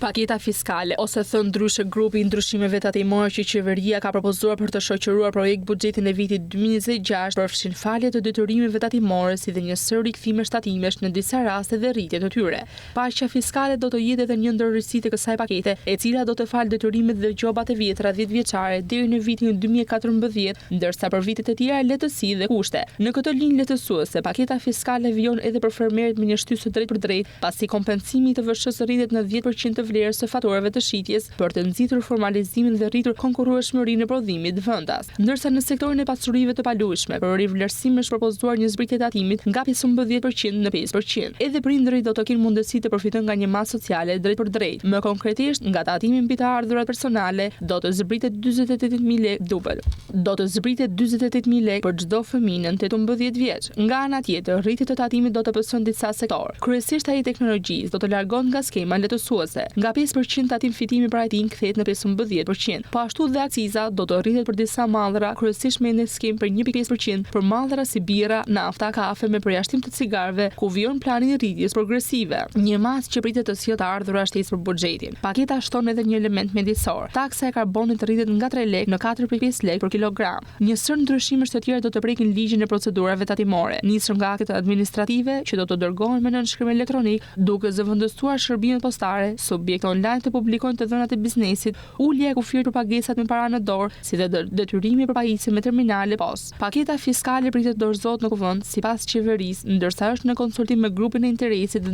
Paketa fiskale, ose thënë ndryshe grupi i ndryshimeve tatimore që qeveria ka propozuar për të shoqëruar projekt buxhetin e vitit 2026 përfshin falje të detyrimeve tatimore si dhe një sër rikthime shtatimesh në disa raste dhe rritje të tyre. Paqja fiskale do të jetë edhe një ndër rritësitë e kësaj pakete, e cila do të falë detyrimet dhe gjobat e vjetra 10 vjeçare deri në vitin 2014, ndërsa për vitet e tjera lehtësi dhe kushte. Në këtë linjë lehtësuese, paketa fiskale vijon edhe për fermerët me një shtysë drejt për drejt, pasi kompensimi të VSH-s rritet në 10% të vlerës së faturave të shitjes për të nxitur formalizimin dhe rritur konkurrueshmërinë e prodhimit vendas. Ndërsa në sektorin e pasurive të paluajshme, për rivlerësim është propozuar një zbritje të tatimit nga 15% në 5%. Edhe prindërit do të kenë mundësi të përfitojnë nga një masë sociale drejt për drejt. Më konkretisht, nga tatimi mbi të ardhurat personale do të zbritet 48.000 lekë dubël. Do të zbritet 48.000 lekë për çdo fëmijë në 18 vjeç. Nga ana tjetër, rritja e tatimit do të pëson disa sektorë. Kryesisht ai i teknologjisë do të largohet nga skema lehtësuese. Nga 5% tatim fitimi për IT kthehet në 15%. Po ashtu dhe akciza do të rritet për disa mallra, kryesisht me një skem për 1.5% për mallra si birra, nafta, kafe me përjashtim të cigareve, ku vijon plani i rritjes progresive. Një masë që pritet të sjellë të ardhura shtesë për buxhetin. Paketa shton edhe një element mjedisor. Taksa e karbonit rritet nga 3 lekë në 4.5 lekë për kilogram. Një sër ndryshimesh të tjera do të prekin ligjin e procedurave tatimore, nisur nga aktet administrative që do të dërgohen me nënshkrim elektronik, duke zëvendësuar shërbimet postare, subjekt online të publikojnë të dhënat e biznesit, ulja e kufirit për pagesat me para në dorë, si dhe detyrimi për pajisje me terminale post. Paketa fiskale pritet dorëzohet në kuvend sipas qeverisë, ndërsa është në konsultim me grupin e interesit